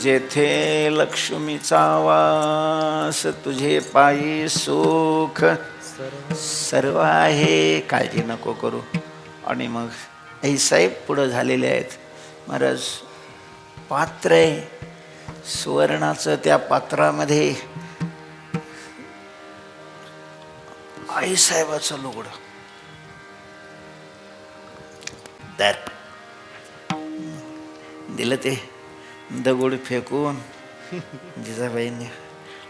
जेथे लक्ष्मीचा वास तुझे पायी सुख सर्व आहे, काळजी नको करू. आणि मग आई साहेब पुढं झालेले आहेत. महाराज पात्र आहे सुवर्णाचं, त्या पात्रामध्ये आई साहेबाचं लुगडं दर दिलं. ते दगड फेकून जिजाबाईंनी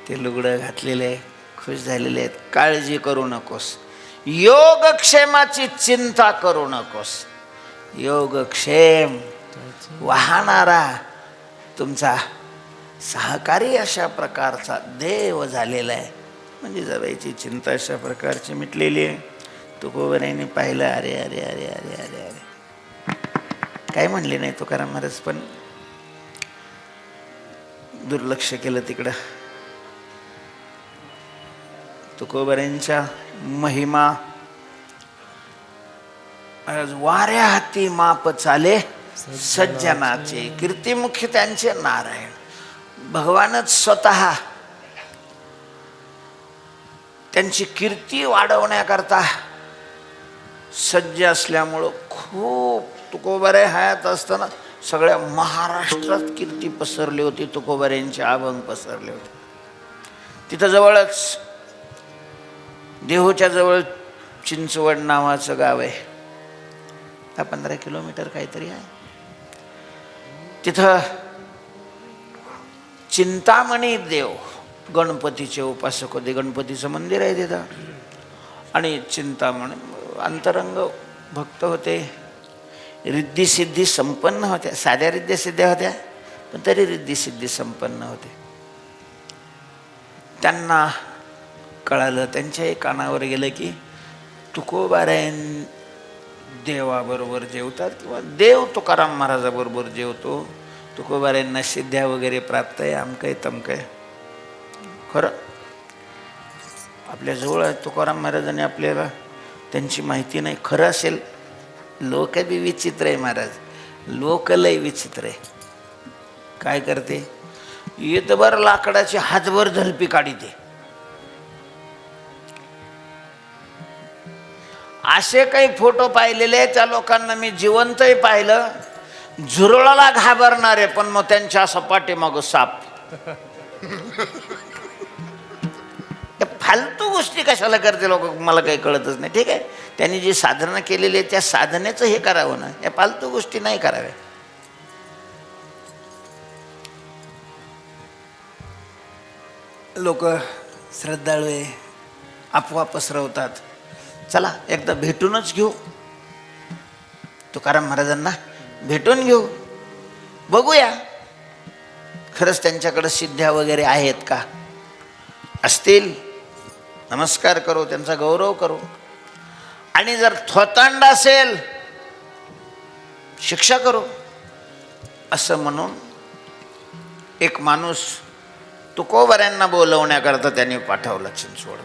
ते लुगडं घातलेले आहे, खुश झालेले आहेत. काळजी करू नकोस, योगक्षेमाची चिंता करू नकोस. योगक्षेम वाहणारा तुमचा सहकारी अशा प्रकारचा देव झालेला आहे. म्हणजे जिजाबाईची चिंता अशा प्रकारची मिटलेली आहे. तुकोबारायांनी पाहिलं, अरे अरे अरे अरे अरे अरे काय म्हणले नाही तुकाराम महाराज, पण दुर्लक्ष केलं तिकडं. तुकोबारायांच्या महिमा वाऱ्या हाती माप चाले सज्जनाचे, कीर्तिमुखी त्यांचे नारायण. भगवानच स्वतः त्यांची कीर्ती वाढवण्याकरता सज्ज असल्यामुळं खूप तुकोबाराय हयात असताना सगळ्या महाराष्ट्रात कीर्ती पसरली होती. तुकोबारायांचे अभंग पसरले होते. तिथं जवळच देहूच्या जवळ चिंचवड नावाचं गाव आहे, 15 किलोमीटर काहीतरी आहे. तिथं चिंतामणी देव गणपतीचे उपासक होते. गणपतीचं मंदिर आहे तिथं. आणि चिंतामणी अंतरंग भक्त होते, रिद्धिसिद्धी संपन्न होत्या. साध्या रिद्धिसिद्ध्या होत्या पण तरी रिद्धिसिद्धी संपन्न होते. त्यांना कळालं, त्यांच्याही कानावर गेलं की तुकोबारायन देवाबरोबर जेवतात किंवा देव तुकाराम महाराजाबरोबर जेवतो. तुकोबारायांना सिद्ध्या वगैरे प्राप्त आहे, अमकं आहे तमकं आहे. खरं आपल्याजवळ आहे तुकाराम महाराजांनी आपल्याला त्यांची माहिती नाही. खरं असेल, लोक बी विचित्र आहे महाराज, लोक लय विचित्र आहे. काय करते, येतभर लाकडाची हातभर झलपी काढीते. असे काही फोटो पाहिलेले त्या लोकांना मी जिवंतही पाहिलं. झुरळाला घाबरणारे, पण मग त्यांच्या सपाटे मग साप. फालतू गोष्टी कशाला करते लोक, मला काही कळतच नाही. ठीक आहे, त्यांनी जी साधना केलेली आहे त्या साधनेचं हे करावं ना, या फालतू गोष्टी नाही कराव्या. लोक श्रद्धाळू आहे, अफवा पसरवतात. चला एकदा भेटूनच घेऊ, तुकाराम महाराजांना भेटून घेऊ, बघूया खरंच त्यांच्याकडे सिद्ध्या वगैरे आहेत का. असतील नमस्कार करू, त्यांचा गौरव करू. आणि जर थोतांड असेल शिक्षा करू. असं म्हणून एक माणूस तुकोबारायांना बोलवण्याकरता त्यांनी पाठवलं चिंचवड.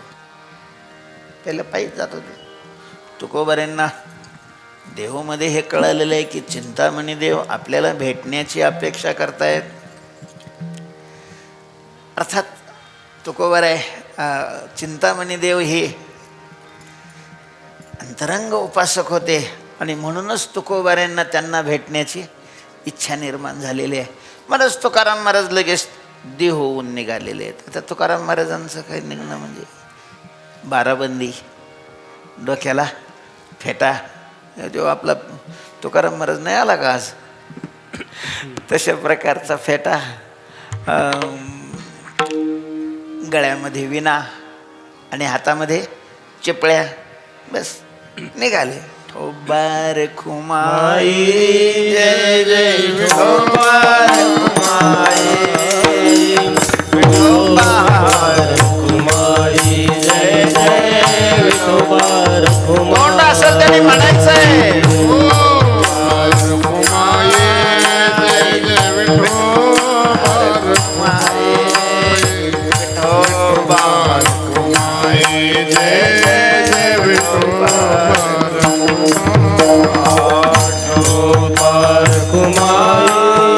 पहिलं पायीच जात होते. तुकोबारायांना देहूमध्ये हे कळलेलं आहे की चिंतामणी देव आपल्याला भेटण्याची अपेक्षा करतायत. अर्थात तुकोबाराय चिंतामणी देव हे अंतरंग उपासक होते आणि म्हणूनच तुकोबारायांना त्यांना भेटण्याची इच्छा निर्माण झालेली आहे. मलाच तुकाराम महाराज लगेच देहूहून निघालेले आहेत. आता तुकाराम महाराजांचं काही निघणं म्हणजे बाराबंदी, डोक्याला फेटा. जेव्हा आपला तुकाराम महाराज नाही आला का आज, तशा प्रकारचा फेटा, गळ्यामध्ये विणा आणि हातामध्ये चिपळ्या, बस निघाले. ठोबार खुमाई जय जय ठोबार खुमाई, ठोबार खुमाई जय जय ठोबार खुमाई. तोंड असेल त्यांनी म्हणायचंय कुमार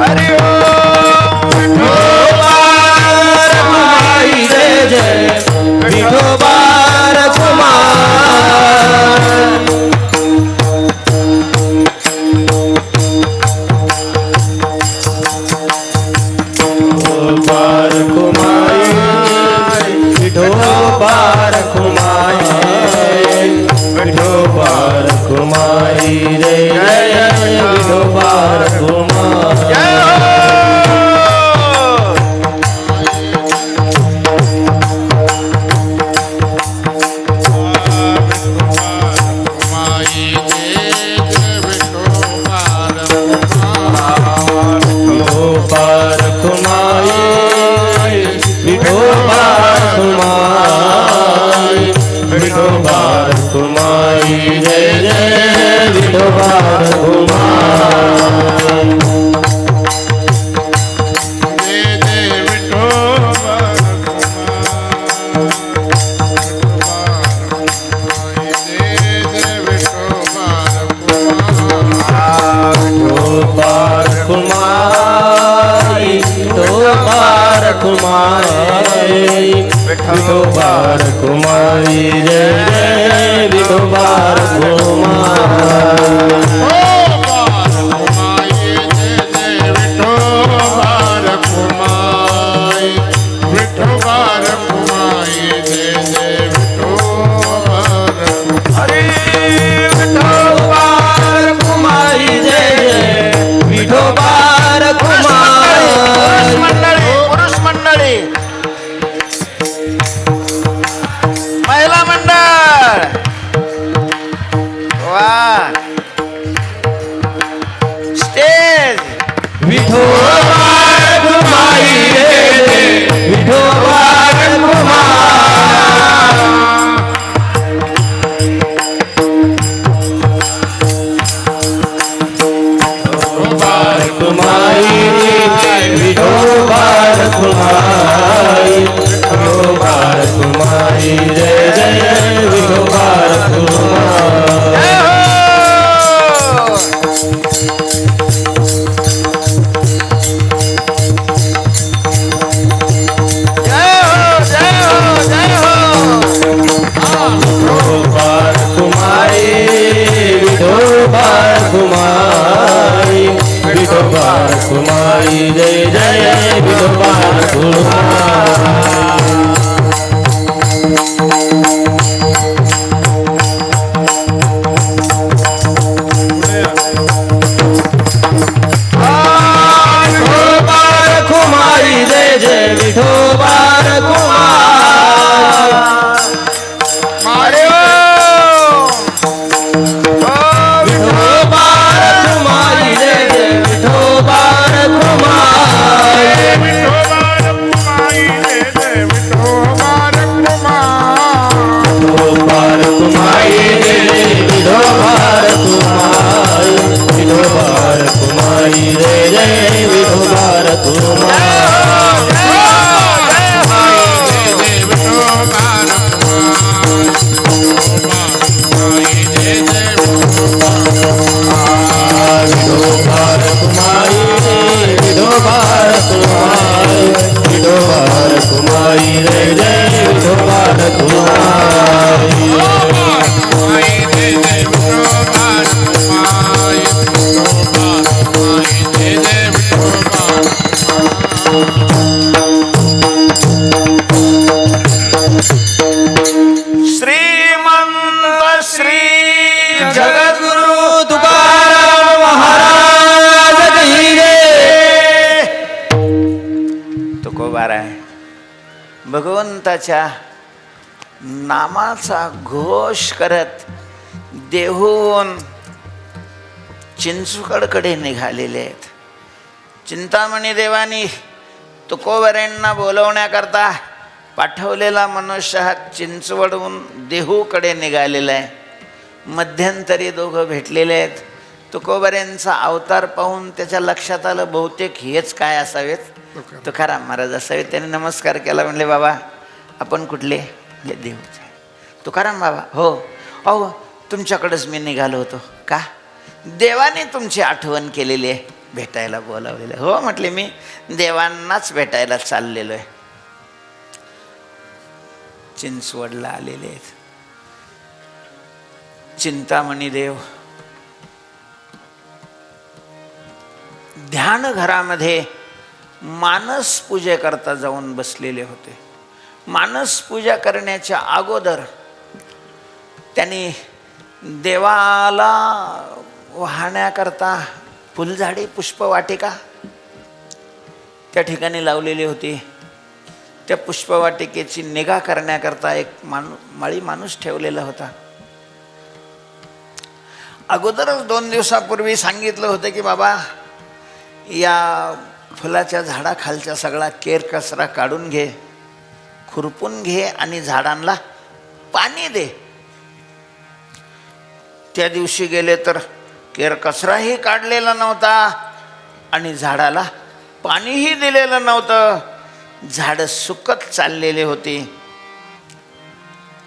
हरि ओम रखुमाई जय जय विठोबा रखुमाई विठोबा रखुमाई विठोबा रखुमाई जय जय विठोबा रखुमाई विठोबा रखुमाई जय जय विठोबा रखुमाई जय जय विठोबा रखुमाई विठोबा रखुमाई विठोबा रखुमाई जय जय विठोबा रखुमाई विठोबा रखुमाई विठोबा रखुमाई जय जय विठोबा हरे विठोबा रखुमाई जय जय विठोबा रखुमाई पुरुष मंडळी महिला मंडळ वा स्टेज विठोबा रखुमाई जय जय विठोबा रखुमाई विठोबा रखुमाई विठोबा रखुमाई जय जय विठोबा रखुमाई विठोबा रखुमाई विठोबा रखुमाई विठोबा रखुमाई जय जय विठोबा रखुमाई विठोबा रखुमाई जय जय विठोबा रखुमाई हरे विठोबा रखुमाई जय जय विठोबा रखुमाई विठोबा रखुमाई जय जय विठोबा रखुमाई विठोबा रखुमाई जय जय विठोबा रखुमाई विठोबा रखुमाई जय जय विठोबा रखुमाई विठोबा रखुमाई विठोबा रखुमाई विठोबा रखुमाई जय जय विठोबा रखुमाई श्रीमंत श्री जगद्गुरु तुकाराम महाराज की जय. तुकोबार आहे भगवंताच्या नामाचा घोष करत देहून चिंचवडकडे निघालेले आहेत. चिंतामणी देवानी तुकोबारांना बोलवण्याकरता पाठवलेला मनुष्य हा चिंचवडहून देहूकडे निघालेला आहे. मध्यंतरी दोघं भेटलेले आहेत. तुकोबारांचा अवतार पाहून त्याच्या लक्षात आलं बहुतेक हेच काय असावेत, तुकाराम महाराज असावेत. त्याने नमस्कार केला, म्हणले बाबा आपण कुठले? हे देऊचे. तुकाराम बाबा, हो अहो तुमच्याकडेच मी निघालो होतो. का? देवाने तुमची आठवण केलेली आहे. भेटायला बोलावलेलं आहे. हो म्हटले, मी देवांनाच भेटायला चाललेलो आहे. चिंचवडला आलेले आहेत. चिंतामणी देव ध्यान घरामध्ये मानस पूजेकरता जाऊन बसलेले होते. मानस पूजा करण्याच्या अगोदर त्यांनी देवाला वाहण्याकरता फुलझाडी पुष्पवाटिका त्या ठिकाणी लावलेली होती. त्या पुष्पवाटिकेची निगा करण्याकरता एक माळी माणूस ठेवलेला होता. अगोदरच 2 दिवसापूर्वी सांगितलं होतं की बाबा, या फुलाच्या झाडाखालचा सगळा केर कचरा काढून घे, खुरपून घे आणि झाडांना पाणी दे. त्या दिवशी गेले तर केर कचराही काढलेला नव्हता आणि झाडाला पाणीही दिलेलं नव्हतं. झाडं सुकत चाललेली होती.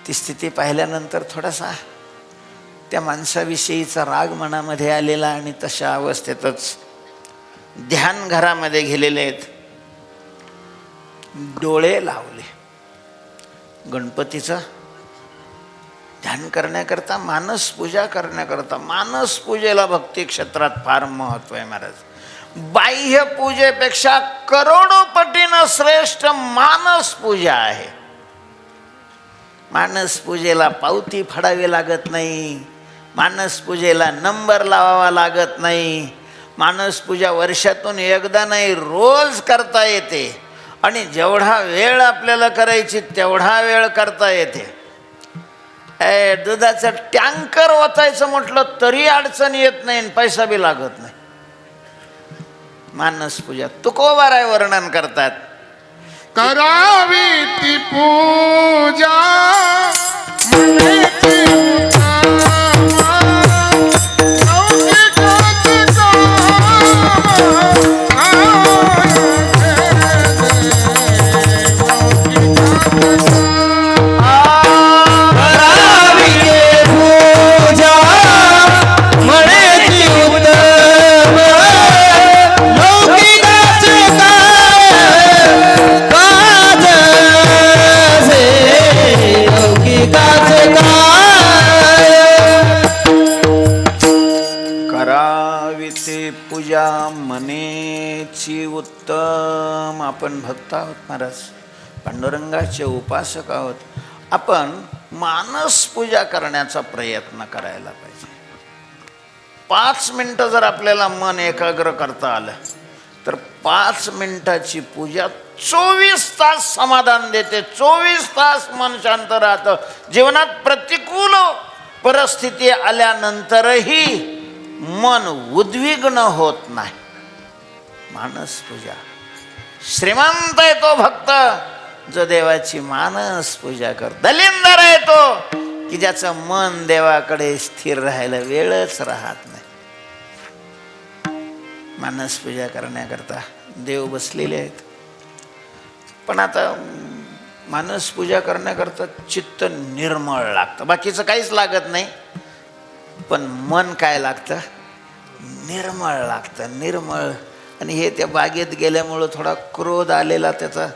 ती स्थिती पाहिल्यानंतर थोडासा त्या माणसाविषयीचा राग मनामध्ये आलेला आणि तशा अवस्थेतच ध्यान घरामध्ये गेलेले आहेत. डोळे लावले. गणपतीचं ध्यान करण्याकरता, मानस पूजा करण्याकरता. मानस पूजेला भक्ती क्षेत्रात फार महत्त्व आहे महाराज. बाह्य पूजेपेक्षा करोडो पटीनं श्रेष्ठ मानस पूजा आहे. मानस पूजेला पावती फाडावी लागत नाही. मानस पूजेला नंबर लावावा लागत नाही. मानस पूजा वर्षातून एकदा नाही, रोज करता येते. आणि जेवढा वेळ आपल्याला करायची तेवढा वेळ करता येते. दुधाचं टँकर ओतायचं म्हटलं तरी अडचण येत नाही, पैसा बी लागत नाही. मानस पूजा तुकोबाराय वर्णन करतात. करावी ती पूजा मनाची पूजा मनेची उत्तम. आपण भक्त आहोत महाराज, पांडुरंगाचे उपासक आहोत. आपण मानस पूजा करण्याचा प्रयत्न करायला पाहिजे. 5 मिनिटं जर आपल्याला मन एकाग्र करता आलं तर 5 मिनिटाची पूजा 24 तास समाधान देते. 24 तास मन शांत राहतं. जीवनात प्रतिकूल परिस्थिती आल्यानंतरही मन उद्विग्न होत नाही. मानस पूजा. श्रीमंत आहे तो भक्त जो देवाची मानस पूजा करतो. दलिंदर आहे तो की ज्याचं मन देवाकडे स्थिर राहायला वेळच राहत नाही. मानस पूजा करण्याकरता देव बसलेले आहेत. पण आता मानस पूजा करण्याकरता चित्त निर्मळ लागतं. बाकीचं काहीच लागत नाही, पण मन काय लागतं? निर्मळ लागतं. निर्मळ. आणि हे त्या बागेत गेल्यामुळं थोडा क्रोध आलेला, त्याचा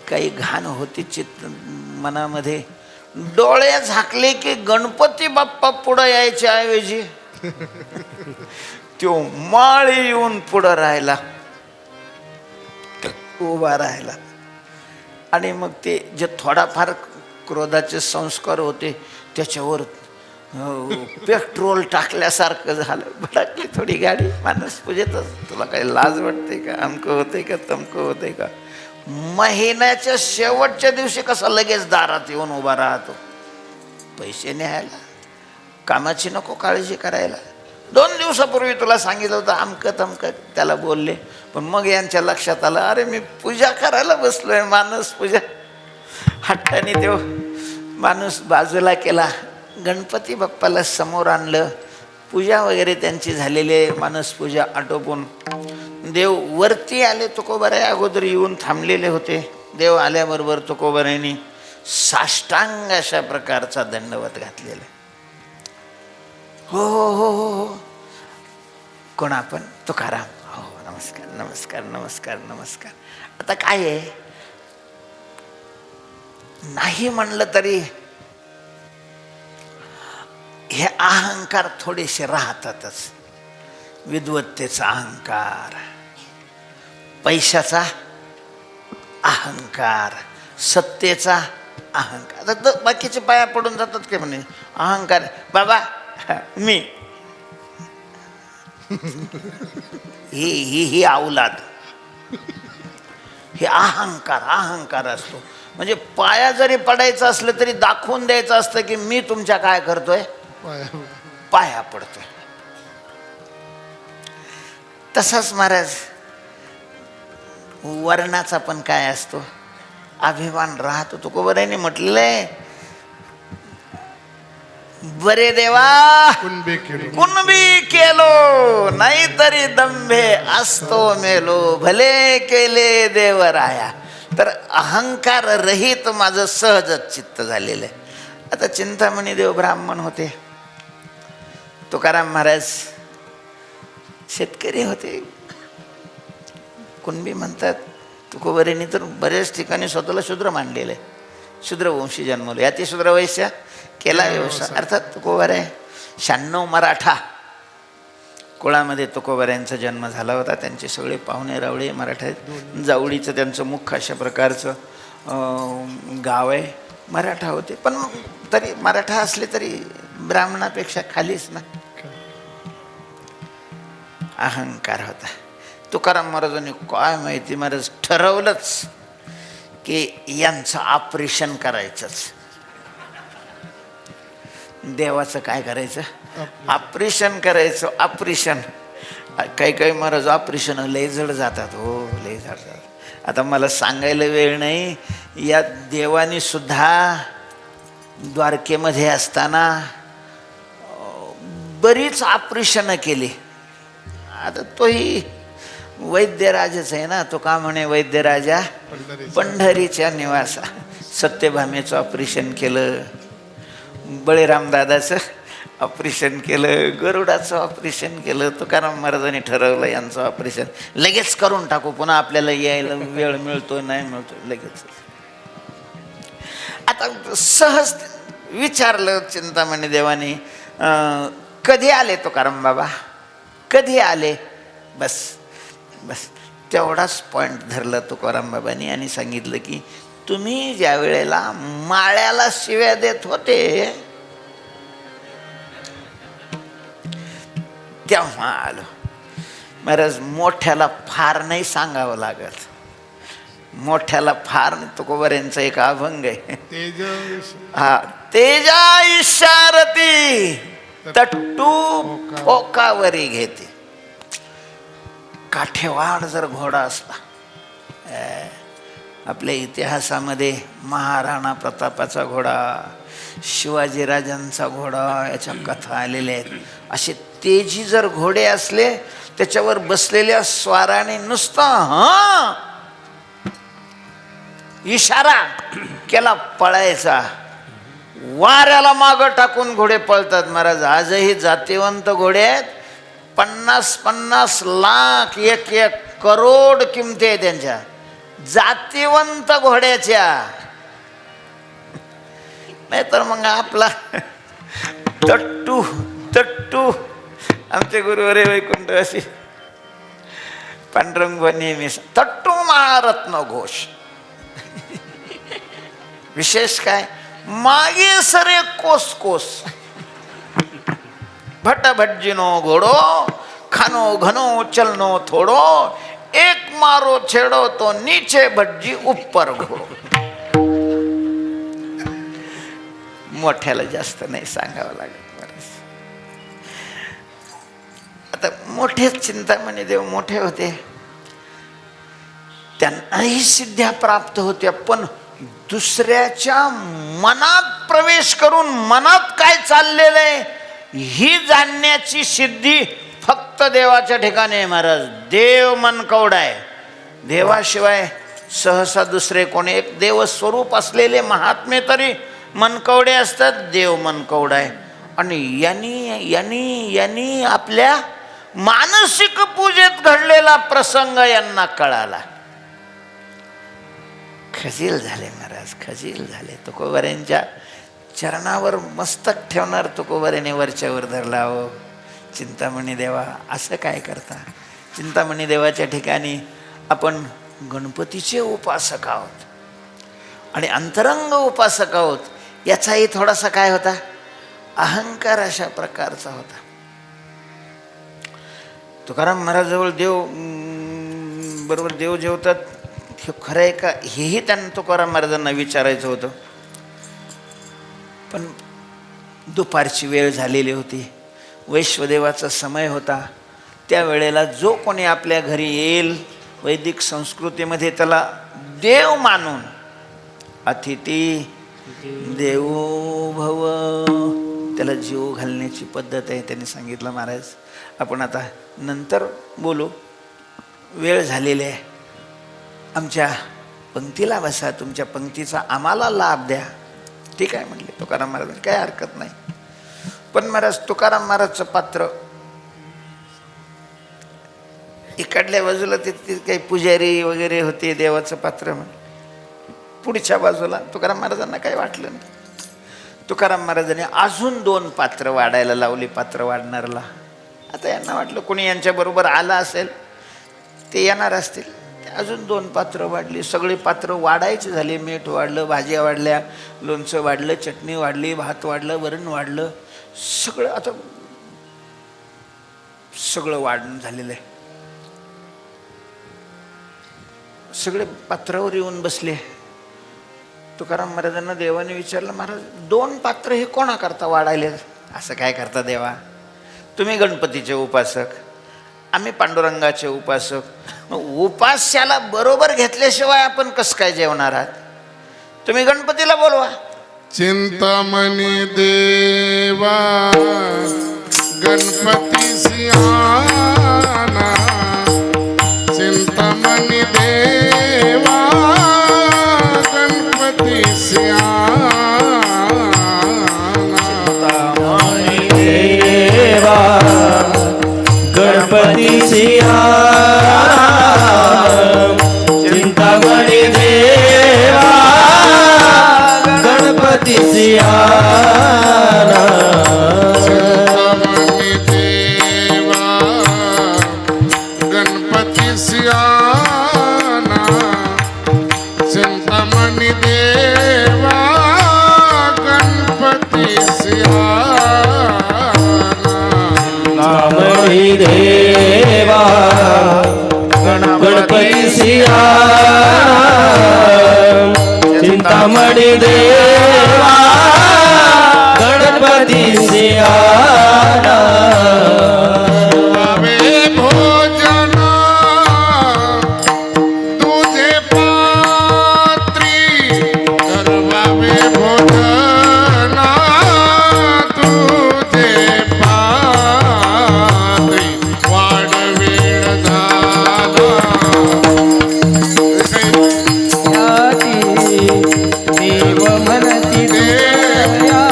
काही घाण होती चित्त मनामध्ये. डोळे झाकले की गणपती बाप्पा पुढं यायच्या ऐवजी तो माळी येऊन पुढं राहिला, उभा राहिला. आणि मग ते जे थोडाफार क्रोधाचे संस्कार होते त्याच्यावर पेट्रोल टाकल्यासारखं झालं. भडकली थोडी गाडी. मानस पूजेतच तुला काही लाज वाटते का? अमकं होते का? तमकं होते का? महिन्याच्या शेवटच्या दिवशी कसा लगेच दारात येऊन उभा राहतो. पैसे न्यायला, कामाची नको काळजी करायला. 2 दिवसापूर्वी तुला सांगितलं होतं अमकं तमकं, त्याला बोलले. पण मग यांच्या लक्षात आलं, अरे मी पूजा करायला बसलोय, मानस पूजा. हट्टाने तो माणूस बाजूला केला. गणपती बाप्पाला समोर आणलं. पूजा वगैरे त्यांची झालेली आहे. मानस पूजा आटोपून देव वरती आले. तुकोबाराय अगोदर येऊन थांबलेले होते. देव आल्याबरोबर तुकोबारायांनी साष्टांग अशा प्रकारचा दंडवत घातलेला. हो हो हो हो हो. कोण आपण? तुकाराम. नमस्कार नमस्कार नमस्कार नमस्कार. आता काय आहे, नाही म्हणलं तरी हे अहंकार थोडेसे राहतातच. विद्वत्तेचा अहंकार, पैशाचा अहंकार, सत्तेचा अहंकार. आता बाकीचे पाया पडून जातात की म्हणे अहंकार, बाबा मी ही औलाद, हे अहंकार अहंकार असतो. म्हणजे पाया जरी पडायचं असलं तरी दाखवून द्यायचं असतं की मी तुमच्या काय करतोय, पाया पडतोय. तसाच महाराज वर्णाचा पण काय असतो, अभिमान राहतो. तुकोबरायांनी म्हटलेलंय, बरे देवा कुणबी केलो नाहीतरी दंभे असतो मेलो, भले केले देवराया. तर अहंकार रहित माझं सहजच चित्त झालेलं आहे. आता चिंतामणी देव ब्राह्मण होते, तुकाराम महाराज शेतकरी होते. कुणबी म्हणतात. तुकोबरेंनी तर बऱ्याच ठिकाणी स्वतःला शूद्र मानलेलं आहे. शूद्रवंशी जन्मलो, याती शूद्र वैश्य केला व्यवसाय. अर्थात तुकोबराय 96 मराठा कुळामध्ये तुकोबऱ्यांचा जन्म झाला होता. त्यांचे सगळे पाहुणे रावळे मराठा आहेत. जावळीचं त्यांचं मुख्य अशा प्रकारचं गाव आहे. मराठा होते, पण तरी मराठा असले तरी ब्राह्मणापेक्षा खालीच ना. अहंकार होता. तुकाराम महाराजांनी काय माहिती, महाराज ठरवलंच की यांचं ऑपरेशन करायचंच. देवाचं काय करायचं, ऑपरेशन करायचं. ऑपरेशन काही काही महाराज ऑपरेशन लय जड जातात, हो लय जड जातात. आता मला सांगायला वेळ नाही. या देवानी सुद्धा द्वारकेमध्ये असताना बरीच ऑपरेशनं केली. आता तोही वैद्यराजाच आहे ना. तो का म्हणे, वैद्यराजा पंढरीच्या निवासा. सत्यभामेचं ऑपरेशन केलं, बळीराम दादाचं ऑपरेशन केलं, गरुडाचं ऑपरेशन केलं. तुकाराम महाराजांनी ठरवलं यांचं ऑपरेशन लगेच करून टाकू, पुन्हा आपल्याला यायला वेळ मिळतो नाही मिळतो लगेच. आता सहज विचारलं चिंतामणी देवानी, कधी आले तुकाराम बाबा, कधी आले? बस बस तेवढाच पॉईंट धरला तुकाराम बाबांनी आणि सांगितलं की तुम्ही ज्या वेळेला माळ्याला शिव्या देत होते तेव्हा आलो. महाराज मोठ्याला फार नाही सांगावं लागत. मोठ्याला फार, तुकोबऱ्यांचा एक अभंग आहे, हा, तेजा इशारती तट्टू पोकावरी घेते. काठेवाड जर घोडा असला, आपल्या इतिहासामध्ये महाराणा प्रतापाचा घोडा, शिवाजीराजांचा घोडा, याच्या कथा आलेल्या आहेत. असे तेजी जर घोडे असले, त्याच्यावर बसलेल्या स्वाराने नुसता इशारा केला पळायचा. वाऱ्याला मागं टाकून घोडे पळतात. महाराज आजही जातीवंत घोडे आहेत. 50-50 लाख, 1-1 करोड किमती आहे त्यांच्या जातीवंत घोड्याच्या. नाही तर मग आपला तट्टू तट्टू, आमचे गुरुवरे वैकुंठ अशी पांडुरंग नेहमी तट्टू महारत्न घोष. विशेष काय, मागे सरे कोस कोस, भट भटजीनो घोडो, खानो घनो चलनो थोडो, एक मारो छेड़ो तो नीचे भटजी ऊपर घोडो. मोठ्याला जास्त नाही सांगावं लागत. आता मोठेच चिंतामणी देव मोठे होते, त्यांनाही सिद्ध्या प्राप्त होत्या, पण दुसऱ्याच्या मनात प्रवेश करून मनात काय चाललेलं आहे ही जाणण्याची सिद्धी फक्त देवाच्या ठिकाणी आहे. महाराज देव मनकवडा आहे. देवाशिवाय सहसा दुसरे कोणी, एक देवस्वरूप असलेले महात्मे तरी मनकवडे असतात, देव मनकवडा आहे. आणि यांनी आपल्या मानसिक पूजेत घडलेला प्रसंग यांना कळाला. खजील झाले महाराज, खजील झाले. तुकोबाऱ्यांच्या चरणावर मस्तक ठेवणार तुकोबाऱ्याने वरच्यावर धरला. हो चिंतामणी देवा, असं काय करता? चिंतामणी देवाच्या ठिकाणी आपण गणपतीचे उपासक आहोत आणि अंतरंग उपासक आहोत. याचाही थोडासा काय होता, अहंकार अशा प्रकारचा होता. तुकाराम महाराजजवळ देव बरोबर देव जेवतात, हे खरं आहे का, हेही त्यांना तुकाराम महाराजांना विचारायचं होतं. पण दुपारची वेळ झालेली होती, वैश्वदेवाचा समय होता. त्या वेळेला जो कोणी आपल्या घरी येईल, वैदिक संस्कृतीमध्ये त्याला देव मानून, अतिथी देवो भव, त्याला जीव घालण्याची पद्धत आहे. त्यांनी सांगितलं, महाराज आपण आता नंतर बोलू, वेळ झालेली आहे, आमच्या पंक्तीला बसा, तुमच्या पंक्तीचा आम्हाला लाभ द्या. ठीक आहे म्हणले तुकाराम महाराज, काय हरकत नाही. पण महाराज तुकाराम महाराजचं पात्र इकडल्या बाजूला तिथे काही पुजारी वगैरे होते, देवाचं पात्र म्हणून पुढच्या बाजूला तुकाराम महाराजांना काही वाटलं नाही. तुकाराम महाराजांनी अजून 2 पात्र वाढायला लावली, पात्र वाढणारला. आता यांना वाटलं कोणी यांच्याबरोबर आलं असेल, ते येणार असतील, अजून 2 पात्र वाढली. सगळी पात्र वाढायची झाली. मीठ वाढलं, भाज्या वाढल्या, लोणचं वाढलं, चटणी वाढली, भात वाढलं, वरण वाढलं, सगळं आता सगळं वाढून झालेलं आहे. सगळे पात्रावर येऊन बसले. तुकाराम महाराजांना देवाने विचारलं, महाराज 2 पात्र हे कोणाकरता वाढायले? असं काय करता देवा, तुम्ही गणपतीचे उपासक, आम्ही पांडुरंगाचे उपासक, मग उपास्याला बरोबर घेतल्याशिवाय आपण कसं काय जेवणार आहात? तुम्ही गणपतीला बोलवा. चिंतामणी देवा गणपती सियाना, चिंतामणी देवा गणपती सियाना, देवा गणपती सियाना, चिंतामणी देवा गणपती सियाना, चिंतामणी देवा गणपती सियाना, चिंतामणी देवा गणपती सियाना, चिंतामणी देवा गणपती सियाना, चिंतामणी देवा गणपती सियाना, वे भोजन तुझे पात्री, करवावे भोजन तुझे पात्री, वाढवेळ झाला देव म्हणती देवया,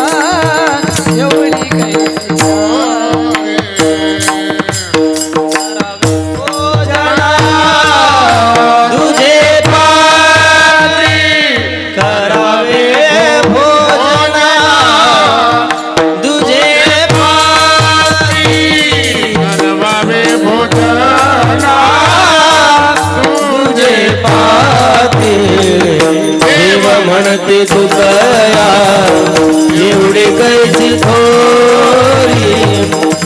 एवढी काही तुझे पात्री, करावे भोजना तुझे पात्री, करवावे भोजन तुझे पात्री, देव म्हणते तुकया, एवढी कैची थोरी,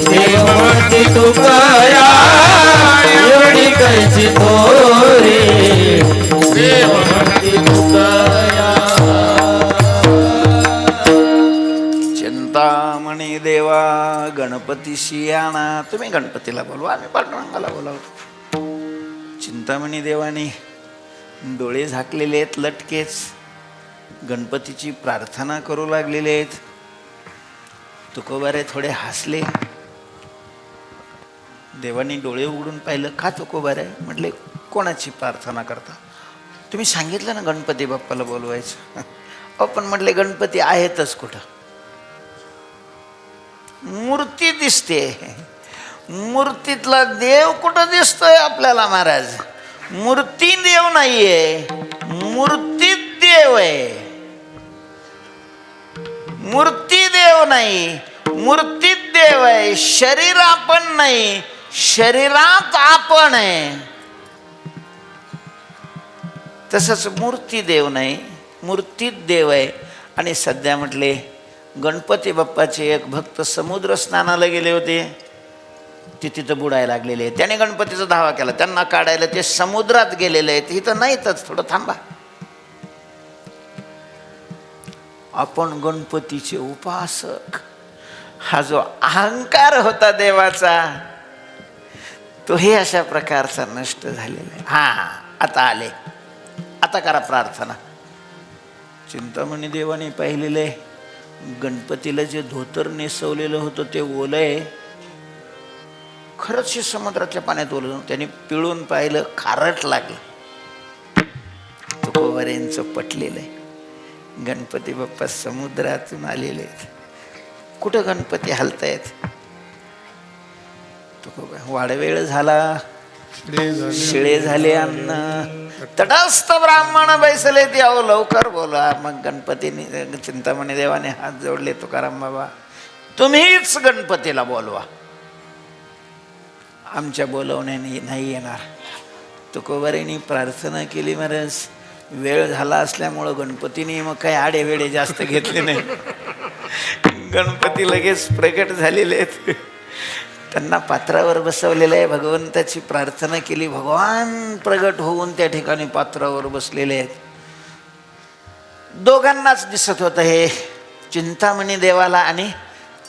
देव म्हणते तुकया, एवढी कैची थोरी, देव म्हणते तुकया. चिंतामणी देवा गणपती सियाना, तुम्ही गणपतीला बोलवा, आम्ही पांडुरंगाला बोलावतो. चिंतामणी देवाने डोळे झाकलेले आहेत लटकेच, गणपतीची प्रार्थना करू लागलेले आहेत. तुकोबारे थोडे हसले. देवानी डोळे उघडून पाहिलं, का तुकोबारे? म्हटले कोणाची प्रार्थना करता? तुम्ही सांगितलं ना गणपती बाप्पाला बोलवायचं. अहो पण म्हटले गणपती आहेतच कुठं? मूर्ती दिसते, मूर्तीतला देव कुठं दिसतोय आपल्याला महाराज? मूर्ती देव नाहीये, मूर्तीत देव आहे. मूर्ती देव नाही, मूर्तीत देव आहे. शरीर आपण नाही, शरीरात आपण आहे. तसंच मूर्ती देव नाही, मूर्तीत देव आहे. आणि सध्या म्हटले गणपती बाप्पाचे एक भक्त समुद्र स्नानाला गेले होते, ते तिथं बुडायला लागलेले. त्याने गणपतीचा धावा केला, त्यांना काढायला ते समुद्रात गेलेले आहेत, इथं नाहीतच, थोडं थांबा. आपण गणपतीचे उपासक. हा जो अहंकार होता देवाचा, तोही अशा प्रकारचा नष्ट झालेला आहे. हा, आता आले, आता करा प्रार्थना. चिंतामणी देवाने पाहिलेले गणपतीला जे धोतर नेसवलेलं होतं ते ओलं आहे. खरंच हे समुद्रातल्या पाण्यात ओलं. त्याने पिळून पाहिलं, खारट लागलं. तुकोबाऱ्यांचं पटलेलं आहे. गणपती बाप्पा समुद्रातून आलेले आहेत. कुठं गणपती हलतायत? तुकोबा, वाडवेळ झाला, शिळे झाले अन्न, तटस्थ ब्राह्मण बैसले ते, अहो लवकर बोला. मग गणपतीने, चिंतामणी देवाने हात जोडले, तुकाराम बाबा तुम्हीच गणपतीला बोलवा, आमच्या बोलवण्याने नाही येणार. तुकोबारीने प्रार्थना केली. महाराज वेळ झाला असल्यामुळं गणपतीने मग काही आडेवेडे जास्त घेतले नाही. गणपती लगेच प्रकट झालेले आहेत. त्यांना पात्रावर बसवलेलं आहे. भगवंताची प्रार्थना केली, भगवान प्रगट होऊन त्या ठिकाणी पात्रावर बसलेले आहेत. दोघांनाच दिसत होतं हे, चिंतामणी देवाला आणि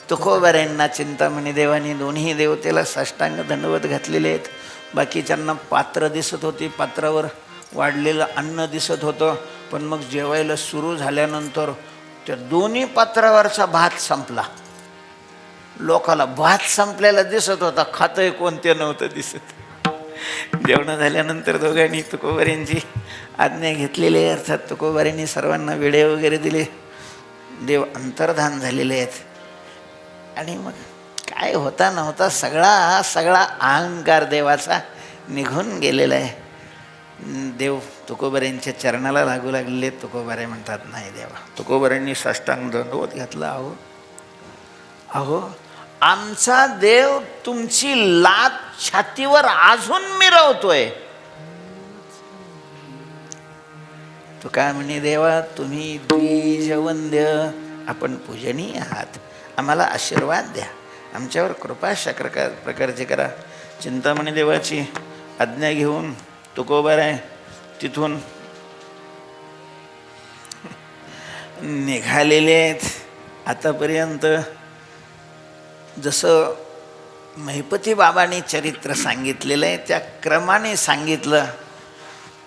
तुकोबाऱ्यांना. चिंतामणी देवानी दोन्ही देवतेला साष्टांग दंडवत घातलेले आहेत. बाकीच्यांना पात्र दिसत होती, पात्रावर वाढलेलं अन्न दिसत होतं. पण मग जेवायला सुरू झाल्यानंतर त्या दोन्ही पात्रावरचा भात संपला. लोकाला भात संपलेला दिसत होता, खातंय कोणते नव्हतं दिसत. जेवण झाल्यानंतर दोघांनी तुकोबाऱ्यांची आज्ञा घेतलेली आहे. अर्थात तुकोबाऱ्यांनी सर्वांना विडे वगैरे दिले. देव अंतर्धान झालेले आहेत. आणि मग काय होता नव्हता सगळा अहंकार देवाचा निघून गेलेला आहे. देव तुकोबाऱ्यांच्या चरणाला लागू लागलेले. तुकोबारे म्हणतात, नाही देवा. तुकोबाऱ्यांनी साष्टांग दंडवत घातला. अहो आमचा देव तुमची लात छातीवर अजून मिरवतोय. तुका म्हणे, देवा तुम्ही द्विजवंद्य, आपण पूजनीय आहात, आम्हाला आशीर्वाद द्या, आमच्यावर कृपा अशा प्रकारची करा. चिंतामणी देवाची आज्ञा घेऊन तुकोबारे तिथून निघालेले आहेत. आतापर्यंत जसं महिपती बाबांनी चरित्र सांगितलेलं आहे त्या क्रमाने सांगितलं.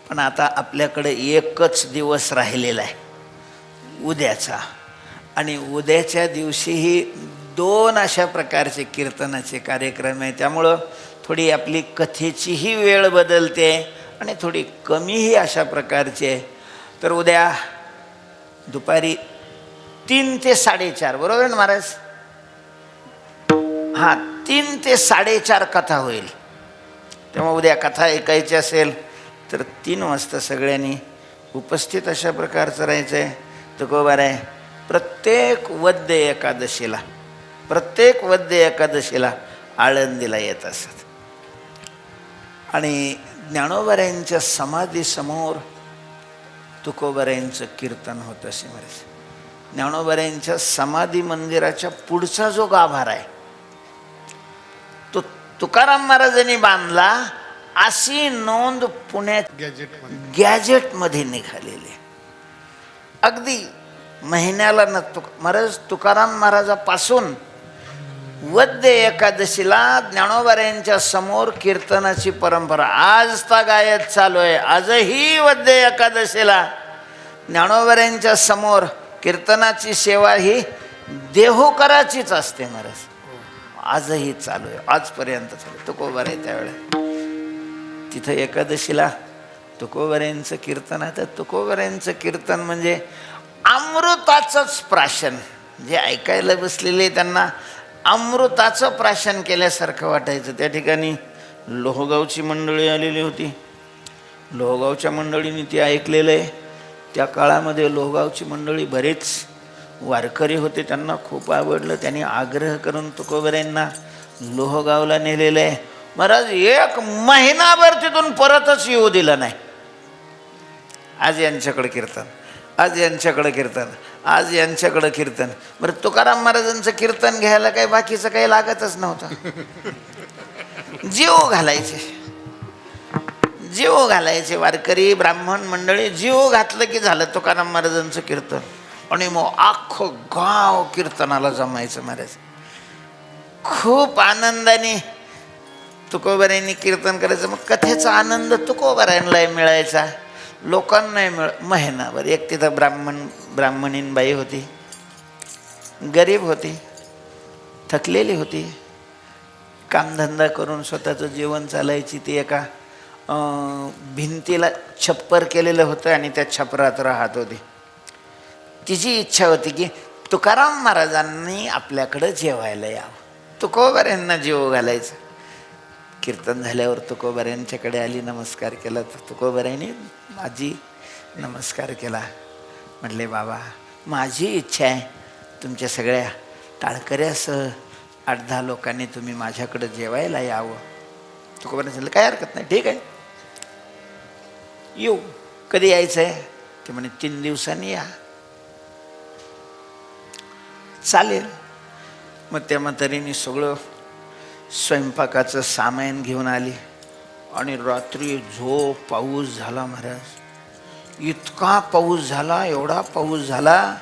पण आता आपल्याकडे एकच दिवस राहिलेला आहे, उद्याचा. आणि उद्याच्या दिवशीही 2 अशा प्रकारचे कीर्तनाचे कार्यक्रम आहे. त्यामुळं थोडी आपली कथेचीही वेळ बदलते आणि थोडी कमीही अशा प्रकारची आहे. तर उद्या दुपारी 3 ते 4:30, बरोबर ना महाराज? हां, 3 ते 4:30 कथा होईल. तेव्हा उद्या कथा ऐकायची असेल तर 3 वाजता सगळ्यांनी उपस्थित अशा प्रकारचं राहायचं आहे. तुकोबारे प्रत्येक वद्य एकादशीला आळंदीला येत असत. आणि ज्ञानोबाऱ्यांच्या समाधीसमोर तुकोबाऱ्यांचं कीर्तन होत असे. महाराज ज्ञानोबाऱ्यांच्या समाधी मंदिराच्या पुढचा जो गाभारा आहे तो तुकाराम महाराजांनी बांधला. अशी नोंद पुण्यात गॅजेटमध्ये निघालेली. अगदी महिन्याला न महाराज तुकाराम महाराजापासून वद्य एकादशीला ज्ञानोबाऱ्यांच्या समोर कीर्तनाची परंपरा आज गायत चालू आहे. आजही वद्य एकादशीला ज्ञानोबाऱ्यांच्या समोर कीर्तनाची सेवा ही देहूकराचीच असते. महाराज आजही चालू आहे, आजपर्यंत चालू. तुकोबारे त्यावेळेला तिथं एकादशीला तुकोबाऱ्यांचं कीर्तन आहे. तर तुकोबाऱ्यांचं कीर्तन म्हणजे अमृताचंच प्राशन. जे ऐकायला बसलेले त्यांना अमृताचं प्राशन केल्यासारखं वाटायचं. त्या ठिकाणी लोहगावची मंडळी आलेली होती. लोहगावच्या मंडळींनी ते ऐकलेलं आहे. त्या काळामध्ये लोहगावची मंडळी बरेच वारकरी होते, त्यांना खूप आवडलं. त्यांनी आग्रह करून तुकोबऱ्यांना लोहगावला नेलेलं आहे. महाराज 1 महिनाभर तिथून परतच येऊ दिलं नाही. आज यांच्याकडे कीर्तन, आज यांच्याकडे कीर्तन, आज यांच्याकडे कीर्तन. बरं, तुकाराम महाराजांचं कीर्तन घ्यायला काही बाकीचं काही लागतच नव्हतं. जीव घालायचे, जीव घालायचे वारकरी ब्राह्मण मंडळी. जीव घातलं की झालं तुकाराम महाराजांचं कीर्तन. आणि मग अख्खं गाव कीर्तनाला जमायचं. महाराज खूप आनंदाने तुकोबऱ्यांनी कीर्तन करायचं. मग कथेचा आनंद तुकोबऱ्यांना मिळायचा, लोकांनाही महिनाभर. एक तिथं ब्राह्मणीनबाई होती, गरीब होती, थकलेली होती, कामधंदा करून स्वतःचं जीवन चालायची. ती एका भिंतीला छप्पर केलेलं होतं आणि त्या छपरात राहत होती. तिची इच्छा होती की तुकाराम महाराजांनी आपल्याकडं जेवायला यावं. तुकोबऱ्यांना जीव घालायचं. कीर्तन झाल्यावर तुकोबऱ्यांच्याकडे आली, नमस्कार केला. तर तुकोबऱ्यांनी माझी नमस्कार केला. म्हटले, बाबा माझी इच्छा आहे तुमच्या सगळ्या टाळकऱ्यासह 8-10 लोकांनी तुम्ही माझ्याकडे जेवायला यावं. तुकोबऱ्यांनी सांगितलं, काय हरकत नाही, ठीक आहे, येऊ. कधी यायचं आहे? ते म्हणे 3 दिवसांनी या. चालेल. मग त्या म्हातारीने सगळं स्वयंपाकाचं सामान घेऊन आली. आणि रात्री पाऊस झाला महाराज. इतका पाऊस झाला, एवढा पाऊस झाला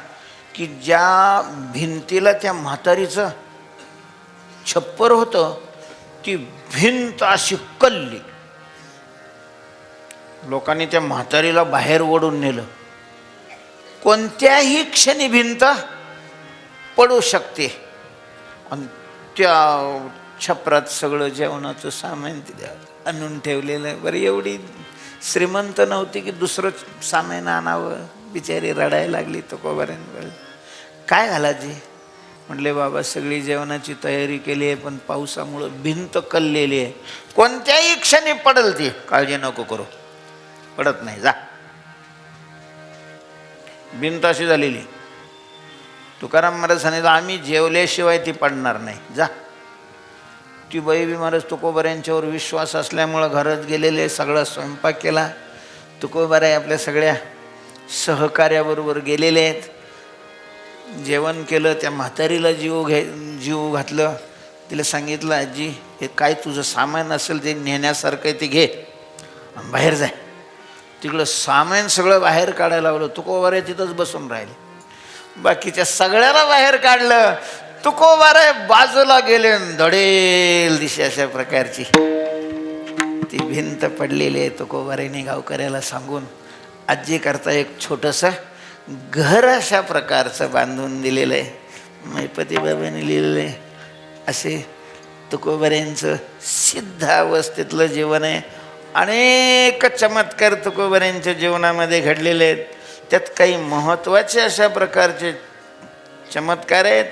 की ज्या भिंतीला त्या म्हातारीचं छप्पर होतं ती भिंत अशी कल्ली. लोकांनी त्या म्हातारीला बाहेर ओढून नेलं. कोणत्याही क्षणी भिंत पडू शकते. आणि त्या छपरात सगळं जेवणाचं सामान तिथे आणून ठेवलेलं आहे. बरं, एवढी श्रीमंत नव्हती की दुसरं सामान आणावं. बिचारी रडायला लागली. तुकोबऱ्यांकडे काय घालायची? म्हटले, बाबा सगळी जेवणाची तयारी केली आहे, पण पावसामुळं भिंत कललेली आहे. कोणत्याही क्षणी पडल ती, काळजी नको करू, पडत नाही, जा. भिंत अशी झालेली. तुकाराम महाराज सांगितलं, आम्ही जेवल्याशिवाय ती पडणार नाही, जा. ती बाई बी महाराज तुकोबऱ्यांच्यावर विश्वास असल्यामुळं घरात गेलेले, सगळा स्वयंपाक केला. तुकोबराय आपल्या सगळ्या सहकार्याबरोबर गेलेले आहेत. जेवण केलं. त्या म्हातारीला जीव घातलं. तिला सांगितलं, आजी हे काय तुझं सामान असेल ते नेण्यासारखं ते घे, बाहेर जाय. तिकडं सामान सगळं बाहेर काढायला लावलं. तुकोबराय तिथंच बसून राहिले. बाकीच्या सगळ्याला बाहेर काढलं. तुकोबराय बाजूला गेले. धडेल दिशे अशा प्रकारची ती भिंत पडलेली आहे. तुकोबरायने गावकऱ्याला सांगून आजी करता एक छोटंसं घर अशा प्रकारचं बांधून दिलेलं आहे. मैपती बाबांनी लिहिलेलं आहे. असे तुकोबऱ्यांचं सिद्ध अवस्थेतलं जीवन आहे. अनेक चमत्कार तुकोबऱ्यांच्या जीवनामध्ये घडलेले आहेत. त्यात काही महत्त्वाचे अशा प्रकारचे चमत्कार आहेत.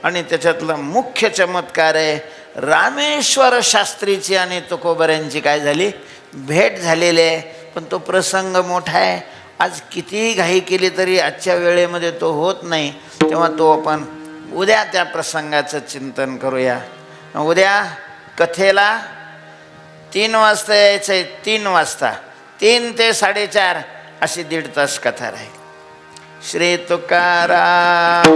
आणि त्याच्यातला मुख्य चमत्कार आहे रामेश्वर शास्त्रीची आणि तुकोबऱ्यांची काय झाली, भेट झालेली आहे. पण तो प्रसंग मोठा आहे. आज कितीही घाई केली तरी आजच्या वेळेमध्ये तो होत नाही. तेव्हा तो आपण उद्या त्या प्रसंगाचं चिंतन करूया. उद्या कथेला 3 वाजता यायचं आहे. 3 वाजता, 3 ते 4:30 अशी 1.5 तास कथा राहील. श्री तुकाराम.